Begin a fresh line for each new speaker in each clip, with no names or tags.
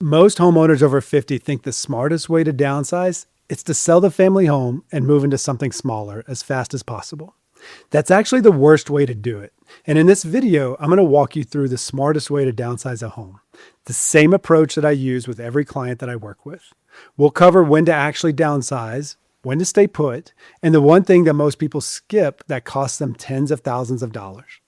Most homeowners over 50 think the smartest way to downsize is to sell the family home and move into something smaller as fast as possible. That's actually the worst way to do it. And in this video, I'm going to walk you through the smartest way to downsize a home. The same approach that I use with every client that I work with. We'll cover when to actually downsize, when to stay put, and the one thing that most people skip that costs them tens of thousands of dollars.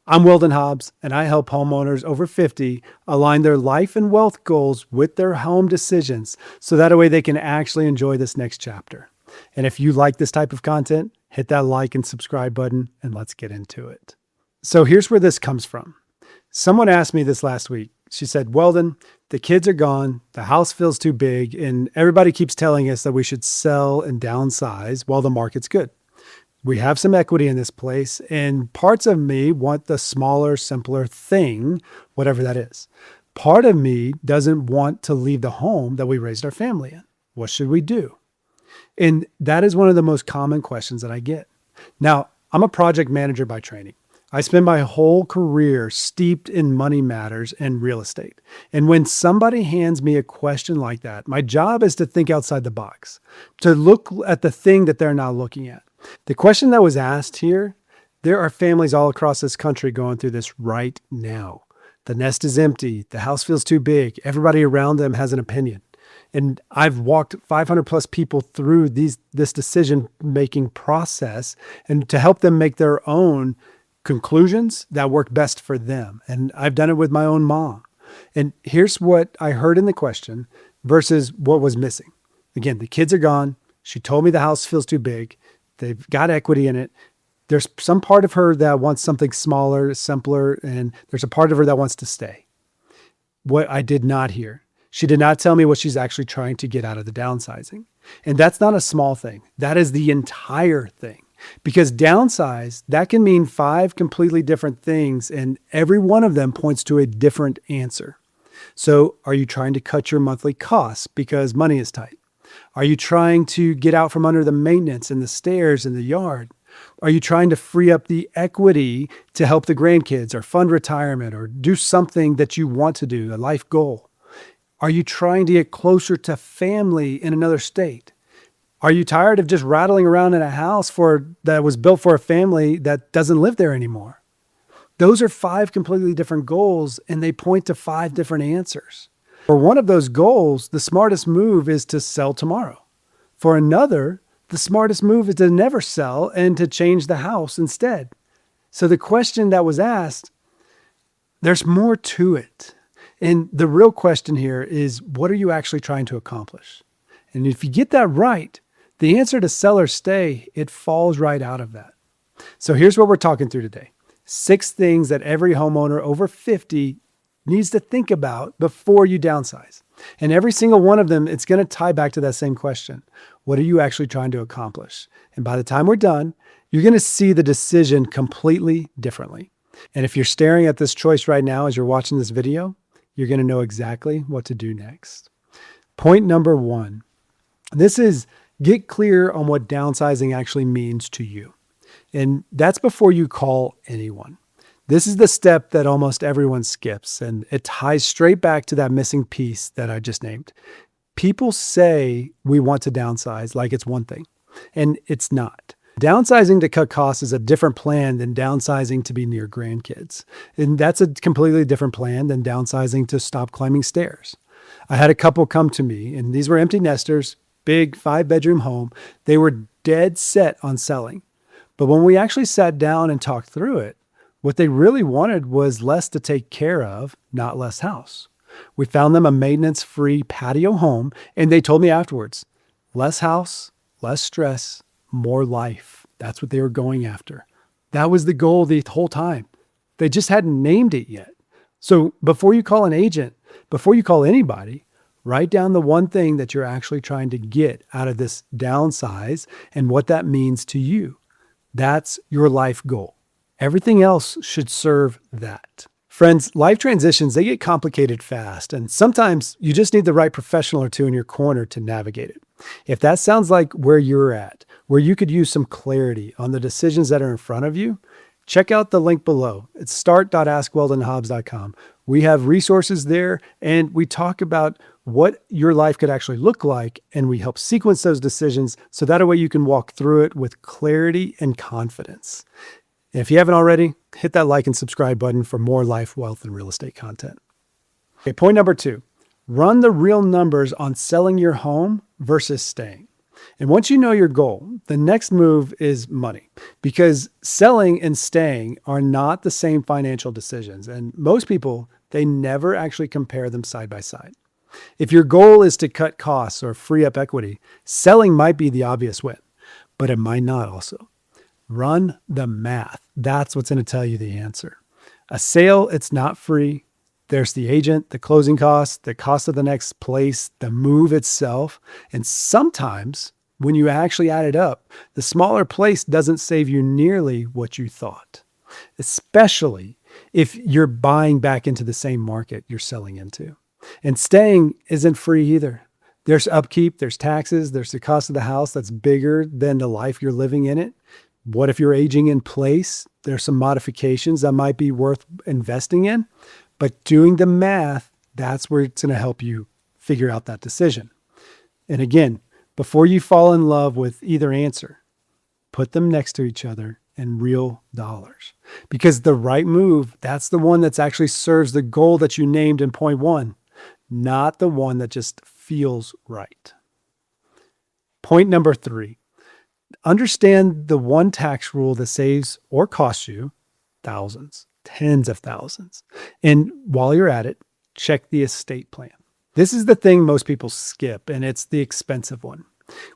I'm Weldon Hobbs, and I help homeowners over 50 align their life and wealth goals with their home decisions so that way they can actually enjoy this next chapter. And if you like this type of content, hit that like and subscribe button, and let's get into it. So here's where this comes from. Someone asked me this last week. She said, Weldon, the kids are gone, the house feels too big, and everybody keeps telling us that we should sell and downsize while the market's good. We have some equity in this place, and parts of me want the smaller, simpler thing, whatever that is. Part of me doesn't want to leave the home that we raised our family in. What should we do? And that is one of the most common questions that I get. Now, I'm a project manager by training. I spend my whole career steeped in money matters and real estate. And when somebody hands me a question like that, my job is to think outside the box, to look at the thing that they're not looking at. The question that was asked here, there are families all across this country going through this right now. The nest is empty. The house feels too big. Everybody around them has an opinion. And I've walked 500 plus people through this decision-making process and to help them make their own conclusions that work best for them. And I've done it with my own mom. And here's what I heard in the question versus what was missing. Again, the kids are gone. She told me the house feels too big. They've got equity in it. There's some part of her that wants something smaller, simpler, and there's a part of her that wants to stay. What I did not hear, she did not tell me what she's actually trying to get out of the downsizing. And that's not a small thing. That is the entire thing. Because downsize, that can mean 5 completely different things, and every one of them points to a different answer. So are you trying to cut your monthly costs because money is tight? Are you trying to get out from under the maintenance and the stairs in the yard? Are you trying to free up the equity to help the grandkids or fund retirement or do something that you want to do, a life goal? Are you trying to get closer to family in another state? Are you tired of just rattling around in a house that was built for a family that doesn't live there anymore? Those are 5 completely different goals, and they point to 5 different answers. For one of those goals, the smartest move is to sell tomorrow. For another, the smartest move is to never sell and to change the house instead. So the question that was asked, there's more to it. And the real question here is, what are you actually trying to accomplish? And if you get that right, the answer to sell or stay, it falls right out of that. So here's what we're talking through today. 6 things that every homeowner over 50 needs to think about before you downsize. And every single one of them, it's going to tie back to that same question. What are you actually trying to accomplish? And by the time we're done, you're going to see the decision completely differently. And if you're staring at this choice right now as you're watching this video, you're going to know exactly what to do next. Point number 1. This is get clear on what downsizing actually means to you. And that's before you call anyone. This is the step that almost everyone skips, and it ties straight back to that missing piece that I just named. People say we want to downsize like it's one thing, and it's not. Downsizing to cut costs is a different plan than downsizing to be near grandkids. And that's a completely different plan than downsizing to stop climbing stairs. I had a couple come to me, and these were empty nesters, big 5-bedroom home. They were dead set on selling. But when we actually sat down and talked through it, what they really wanted was less to take care of, not less house. We found them a maintenance-free patio home, and they told me afterwards, less house, less stress, more life. That's what they were going after. That was the goal the whole time. They just hadn't named it yet. So before you call an agent, before you call anybody, write down the one thing that you're actually trying to get out of this downsize and what that means to you. That's your life goal. Everything else should serve that. Friends, life transitions, they get complicated fast, and sometimes you just need the right professional or two in your corner to navigate it. If that sounds like where you're at, where you could use some clarity on the decisions that are in front of you, check out the link below. It's start.askweldonhobbs.com. We have resources there, and we talk about what your life could actually look like, and we help sequence those decisions so that way you can walk through it with clarity and confidence. And if you haven't already, hit that like and subscribe button for more life, wealth, and real estate content. Okay, point number 2, run the real numbers on selling your home versus staying. And once you know your goal, the next move is money, because selling and staying are not the same financial decisions. And most people, they never actually compare them side by side. If your goal is to cut costs or free up equity, selling might be the obvious win, but it might not also. Run the math. That's what's going to tell you the answer. A sale, it's not free. There's the agent, the closing costs, the cost of the next place, the move itself. And sometimes when you actually add it up, the smaller place doesn't save you nearly what you thought, especially if you're buying back into the same market you're selling into. And staying isn't free either. There's upkeep, there's taxes, there's the cost of the house that's bigger than the life you're living in it. What if you're aging in place? There's some modifications that might be worth investing in. But doing the math, that's where it's going to help you figure out that decision. And again, before you fall in love with either answer, put them next to each other in real dollars. Because the right move, that's the one that's actually serves the goal that you named in point 1, not the one that just feels right. Point number 3, understand the one tax rule that saves or costs you thousands, tens of thousands. And while you're at it, check the estate plan. This is the thing most people skip, and it's the expensive one.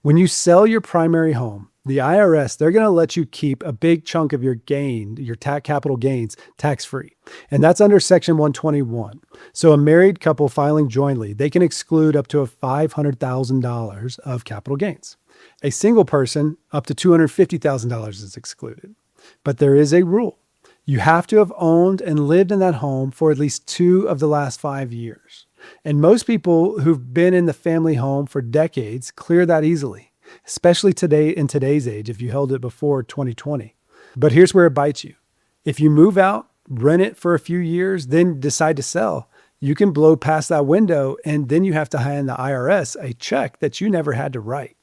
When you sell your primary home, the IRS, they're going to let you keep a big chunk of your gain, your capital gains, tax-free. And that's under Section 121. So a married couple filing jointly, they can exclude up to $500,000 of capital gains. A single person, up to $250,000 is excluded. But there is a rule. You have to have owned and lived in that home for at least 2 of the last 5 years. And most people who've been in the family home for decades clear that easily, especially today in today's age if you held it before 2020. But here's where it bites you. If you move out, rent it for a few years, then decide to sell, you can blow past that window, and then you have to hand the IRS a check that you never had to write.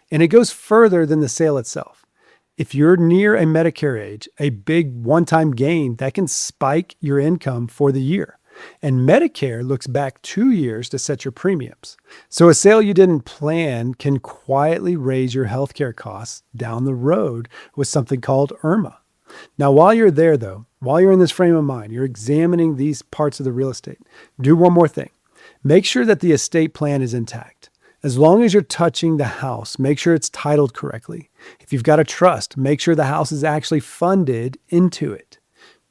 And it goes further than the sale itself. If you're near a Medicare age, a big one-time gain, that can spike your income for the year. And Medicare looks back 2 years to set your premiums. So a sale you didn't plan can quietly raise your healthcare costs down the road with something called IRMA. Now, while you're there, though, while you're in this frame of mind, you're examining these parts of the real estate, do one more thing. Make sure that the estate plan is intact. As long as you're touching the house, make sure it's titled correctly. If you've got a trust, make sure the house is actually funded into it.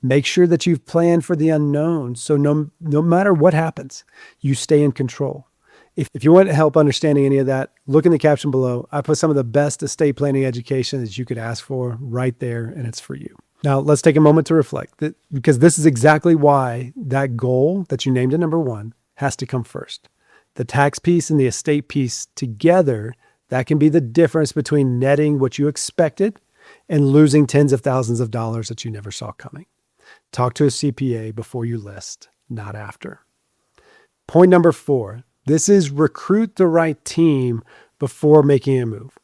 Make sure that you've planned for the unknown, so no matter what happens, you stay in control. If you want help understanding any of that, look in the caption below. I put some of the best estate planning education that you could ask for right there, and it's for you. Now, let's take a moment to reflect, because this is exactly why that goal that you named in number 1 has to come first. The tax piece and the estate piece together, that can be the difference between netting what you expected and losing tens of thousands of dollars that you never saw coming. Talk to a CPA before you list, not after. Point number 4, this is recruit the right team before making a move.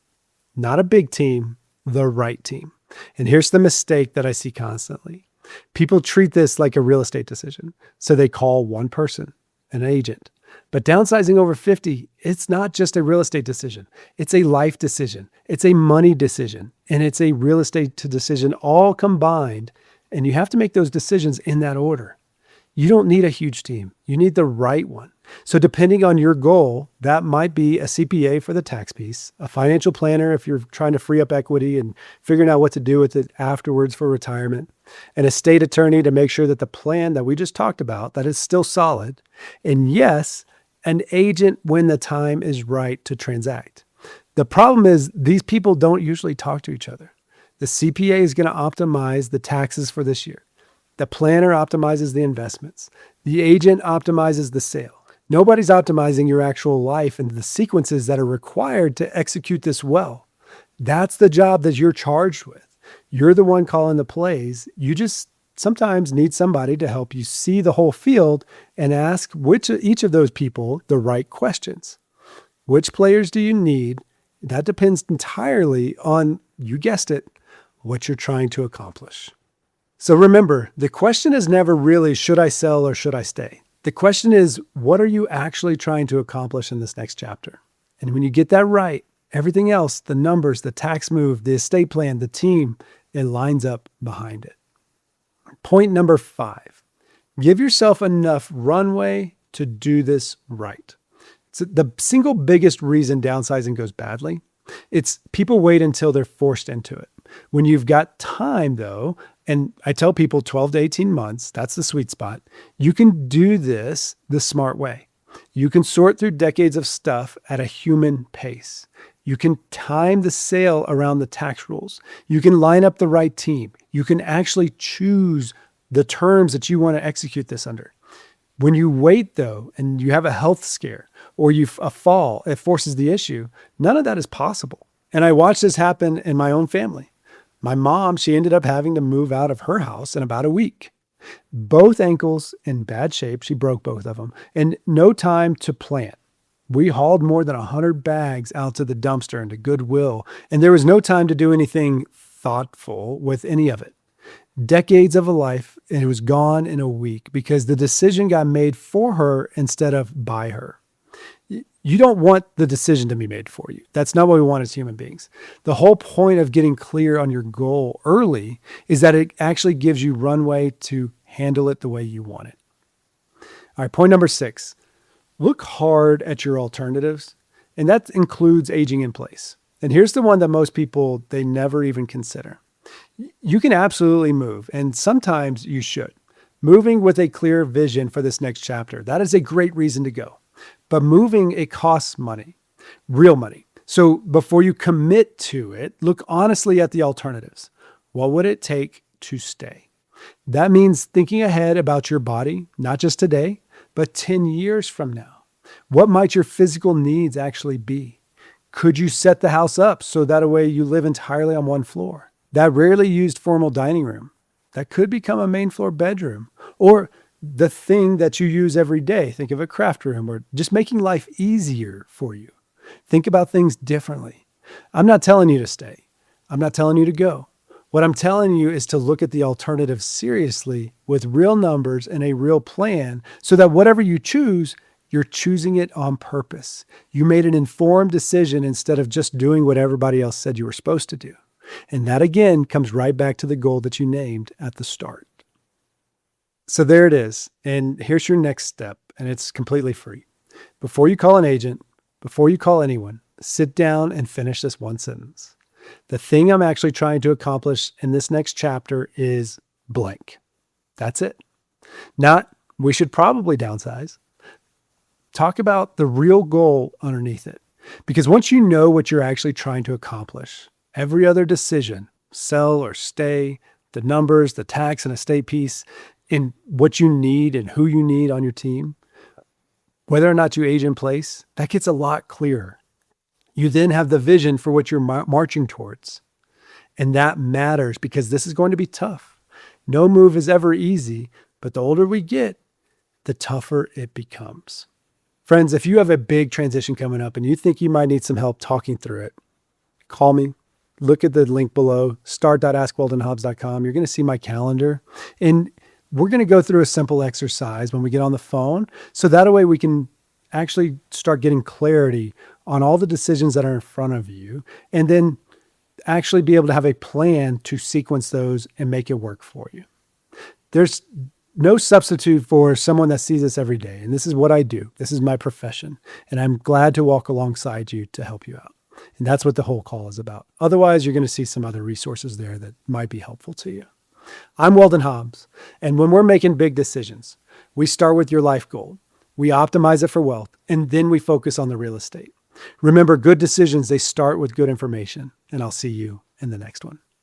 Not a big team, the right team. And here's the mistake that I see constantly. People treat this like a real estate decision. So they call one person, an agent. But downsizing over 50, it's not just a real estate decision. It's a life decision. It's a money decision. And it's a real estate decision all combined. And you have to make those decisions in that order. You don't need a huge team. You need the right one. So depending on your goal, that might be a CPA for the tax piece, a financial planner if you're trying to free up equity and figuring out what to do with it afterwards for retirement, an estate attorney to make sure that the plan that we just talked about, that is still solid, and yes, an agent when the time is right to transact. The problem is these people don't usually talk to each other. The CPA is going to optimize the taxes for this year. The planner optimizes the investments. The agent optimizes the sale. Nobody's optimizing your actual life and the sequences that are required to execute this well. That's the job that you're charged with. You're the one calling the plays. You just sometimes need somebody to help you see the whole field and ask each of those people the right questions. Which players do you need? That depends entirely on, you guessed it, what you're trying to accomplish. So remember, the question is never really, should I sell or should I stay? The question is, what are you actually trying to accomplish in this next chapter? And when you get that right, everything else, the numbers, the tax move, the estate plan, the team, it lines up behind it. Point number 5, give yourself enough runway to do this right. So the single biggest reason downsizing goes badly, it's people wait until they're forced into it. When you've got time though, and I tell people 12 to 18 months, that's the sweet spot, you can do this the smart way. You can sort through decades of stuff at a human pace. You can time the sale around the tax rules. You can line up the right team. You can actually choose the terms that you want to execute this under. When you wait though, and you have a health scare or a fall, it forces the issue. None of that is possible. And I watched this happen in my own family. My mom, she ended up having to move out of her house in about a week. Both ankles in bad shape. She broke both of them. And no time to plan. We hauled more than 100 bags out to the dumpster and to Goodwill. And there was no time to do anything thoughtful with any of it. Decades of a life, and it was gone in a week because the decision got made for her instead of by her. You don't want the decision to be made for you. That's not what we want as human beings. The whole point of getting clear on your goal early is that it actually gives you runway to handle it the way you want it. All right, point number 6, look hard at your alternatives, and that includes aging in place. And here's the one that most people, they never even consider. You can absolutely move, and sometimes you should. Moving with a clear vision for this next chapter, that is a great reason to go. But moving, it costs money, real money. So before you commit to it, look honestly at the alternatives. What would it take to stay? That means thinking ahead about your body, not just today, but 10 years from now. What might your physical needs actually be? Could you set the house up so that way you live entirely on one floor? That rarely used formal dining room, that could become a main floor bedroom, or the thing that you use every day. Think of a craft room or just making life easier for you. Think about things differently. I'm not telling you to stay. I'm not telling you to go. What I'm telling you is to look at the alternative seriously with real numbers and a real plan so that whatever you choose, you're choosing it on purpose. You made an informed decision instead of just doing what everybody else said you were supposed to do. And that again comes right back to the goal that you named at the start. So there it is. And here's your next step, and it's completely free. Before you call an agent, before you call anyone, sit down and finish this one sentence. The thing I'm actually trying to accomplish in this next chapter is blank. That's it. Not, we should probably downsize. Talk about the real goal underneath it. Because once you know what you're actually trying to accomplish, every other decision, sell or stay, the numbers, the tax and estate piece, in what you need and who you need on your team, whether or not you age in place, that gets a lot clearer. You then have the vision for what you're marching towards. And that matters because this is going to be tough. No move is ever easy, but the older we get, the tougher it becomes. Friends, if you have a big transition coming up and you think you might need some help talking through it, call me. Look at the link below, start.askweldonhobbs.com. You're going to see my calendar. And we're going to go through a simple exercise when we get on the phone. So that way we can actually start getting clarity on all the decisions that are in front of you and then actually be able to have a plan to sequence those and make it work for you. There's no substitute for someone that sees this every day. And this is what I do. This is my profession. And I'm glad to walk alongside you to help you out. And that's what the whole call is about. Otherwise, you're going to see some other resources there that might be helpful to you. I'm Weldon Hobbs, and when we're making big decisions, we start with your life goal, we optimize it for wealth, and then we focus on the real estate. Remember, good decisions, they start with good information, and I'll see you in the next one.